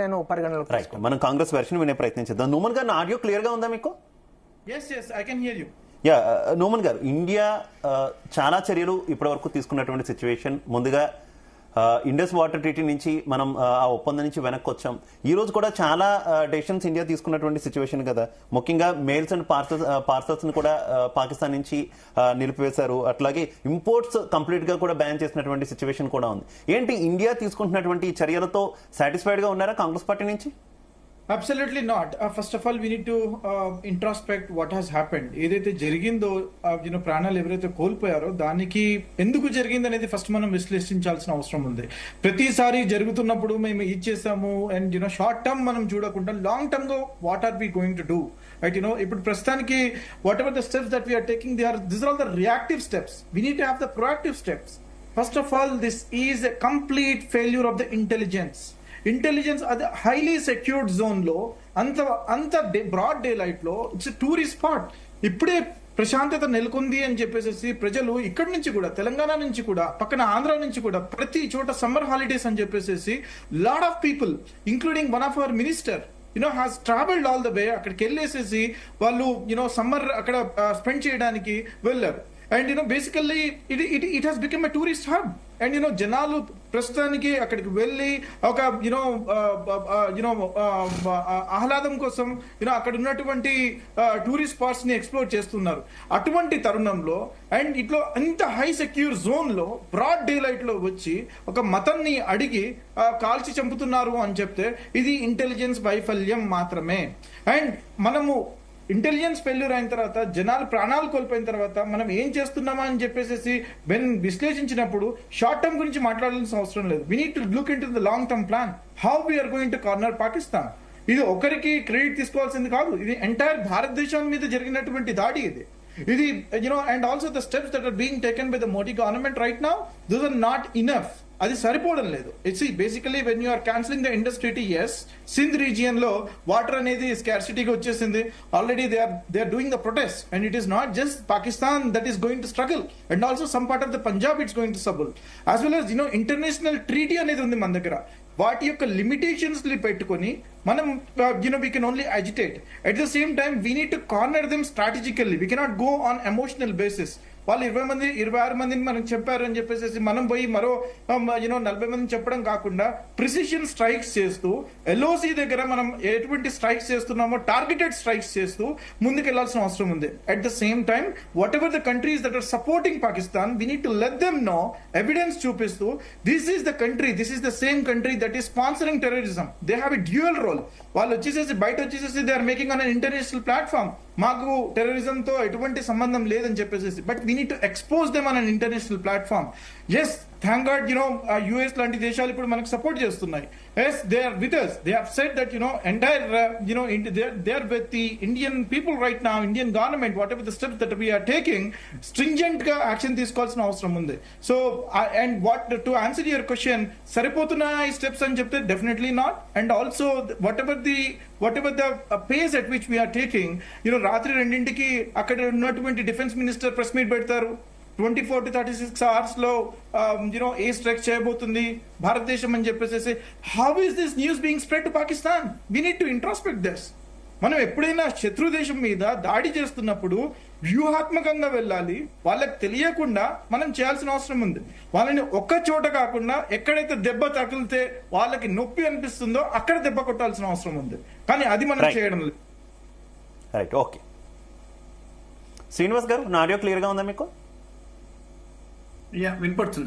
నేను పరిగణలోకి రైట్, మనం కాంగ్రెస్ వెర్షన్ వినే ప్రయత్నించేద్దాం. నూమన్ గారు, ఆడియో క్లియర్ గా ఉందా మీకు? Yes, I can hear you. Yeah, Nouman గారు, ఇండియా చాలా చర్యలు ఇప్పటివరకు తీసుకున్నటువంటి సిచ్యువేషన్. ముందుగా ఇండస్ వాటర్ ట్రీటీ నుంచి మనం ఆ ఒప్పందం నుంచి వెనక్కి వచ్చాం. ఈ రోజు కూడా చాలా డెసిషన్స్ ఇండియా తీసుకున్నటువంటి సిచ్యువేషన్ కదా. ముఖ్యంగా మెయిల్స్ అండ్ పార్సల్స్ ని కూడా పాకిస్తాన్ నుంచి నిలిపివేశారు. అట్లాగే ఇంపోర్ట్స్ కంప్లీట్ గా కూడా బ్యాన్ చేసినటువంటి సిచ్యువేషన్ కూడా ఉంది. ఏంటి ఇండియా తీసుకుంటున్నటువంటి ఈ చర్యలతో సాటిస్ఫైడ్ గా ఉన్నారా కాంగ్రెస్ పార్టీ నుంచి? Absolutely not. First of all, we need to introspect what has happened. ఏదైతే జరిగిందో ప్రాణాలు ఎవరైతే కోల్పోయారో దానికి ఎందుకు జరిగింది అనేది ఫస్ట్ మనం విశ్లేషించాల్సిన అవసరం ఉంది. ప్రతిసారి జరుగుతున్నప్పుడు మేము ఇది చేసాము అండ్ షార్ట్ టర్మ్ మనం చూడకుండా లాంగ్ టర్మ్ గా what are we going to do, right? ఇప్పుడు ప్రస్తుతానికి whatever the steps that we're taking, this are all the reactive steps. We need to have the proactive steps. First of all, this is a complete failure of the intelligence. అది highly secured zone లో అంత broad daylight లో it's tourist spot. ఇప్పుడే ప్రశాంతత నెలకొంది అని చెప్పేసి ప్రజలు ఇక్కడి నుంచి కూడా, తెలంగాణ నుంచి కూడా, పక్కన ఆంధ్ర నుంచి కూడా ప్రతి చోట సమ్మర్ హాలిడేస్ అని చెప్పేసి lot of people including one of our minister has traveled all the way. అక్కడికి వెళ్ళేసేసి వాళ్ళు సమ్మర్ అక్కడ స్పెండ్ చేయడానికి వెళ్ళారు. And basically it has become a tourist hub. And జనాలు ప్రస్తుతానికి అక్కడికి వెళ్ళి ఒక ఆహ్లాదం కోసం అక్కడ ఉన్నటువంటి టూరిస్ట్ స్పాట్స్ ని ఎక్స్ప్లోర్ చేస్తున్నారు. అటువంటి తరుణంలో అండ్ ఇట్లా ఇంత హై సెక్యూర్ జోన్ లో బ్రాడ్ డే లైట్ లో వచ్చి ఒక మతాన్ని అడిగి కాల్చి చంపుతున్నారు అని చెప్తే ఇది ఇంటెలిజెన్స్ వైఫల్యం మాత్రమే. అండ్ మనము ఇంటెలిజెన్స్ ఫెయిల్యూర్ అయిన తర్వాత, జనాలు ప్రాణాలు కోల్పోయిన తర్వాత మనం ఏం చేస్తున్నామా అని చెప్పేసి విశ్లేషించినప్పుడు షార్ట్ టర్మ్ గురించి మాట్లాడాల్సిన అవసరం లేదు. We need to look into the long term plan. How we're going to corner Pakistan. ఇది ఒకరికి క్రెడిట్ తీసుకోవాల్సింది కాదు, ఇది ఎంటైర్ భారతదేశం మీద జరిగినటువంటి దాడి ఇది and also the steps that are being taken by the Modi government right now, those are not enough. అది సరిపోవడం లేదు. It's basically when you are cancelling the Indus treaty, yes, Sindh region లో వాటర్ అనేది స్కార్సిటీకి వచ్చేసింది. Already they are doing the protest and it is not just Pakistan that is going to struggle and also some part of the Punjab it's going to struggle. As well as international treaty అనేది ఉంది మన దగ్గర. వాటి యొక్క limitations పెట్టుకొని మనం we can only agitate. At the same time we need to corner them strategically. We cannot go on emotional basis. వాళ్ళు 26 మందిని మనకు చెప్పారు అని చెప్పేసి మనం పోయి మరో 40 మందిని చెప్పడం కాకుండా ప్రిసిషన్ స్ట్రైక్స్ చేస్తూ, ఎల్ఓసి దగ్గర మనం ఎటువంటి స్ట్రైక్స్ చేస్తున్నామో టార్గెటెడ్ స్ట్రైక్స్ చేస్తూ ముందుకెళ్లాల్సిన అవసరం ఉంది. At the same time whatever the countries that are supporting Pakistan, we need to let them know, evidence చూపిస్తూ, this is the country, this is the same country that is sponsoring terrorism. They have a dual role. వాళ్ళు వచ్చేసేసి బయట వచ్చేసేసి they are making on an international platform, మాకు terrorism తో ఎటువంటి సంబంధం లేదని చెప్పేసి. But we need to expose them on an international platform. Yes, thank God US లాంటి దేశాలు ఇప్పుడు మనకు సపోర్ట్ చేస్తున్నాయి. Yes, they are with us. They have said that entire they are with the Indian people right now, Indian government, whatever the steps that we are taking, stringent గా action తీసుకోవాల్సిన అవసరం ఉంది. So and what to answer your question, సరిపోతున్న ఈ steps అని చెప్తే definitely not. And also whatever the pace at which we are taking, రాత్రి 2ంటికి అక్కడ ఉన్నటువంటి డిఫెన్స్ మినిస్టర్ ప్రెస్ మీట్ పెడతారు. 24 to 36 hours లో ఏ స్ట్రైక్ చేయబోతుంది భారతదేశం అని చెప్పేసి. How is this news being spread to Pakistan? We need to introspect this. మనం ఎప్పుడైనా శత్రు దేశం మీద దాడి చేస్తున్నప్పుడు వ్యూహాత్మకంగా వెళ్ళాలి. వాళ్ళకి తెలియకుండా మనం చేయాల్సిన అవసరం ఉంది. వాళ్ళని ఒక్క చోట కాకుండా ఎక్కడైతే దెబ్బ తగిలితే వాళ్ళకి నొప్పి అనిపిస్తుందో అక్కడ దెబ్బ కొట్టాల్సిన అవసరం ఉంది. కానీ అది మనం చేయడం లేదు. Right, okay. శ్రీనివాస్ గారు, నా ఆడియో క్లియర్ గా ఉందా మీకు? వినపడుతుంది.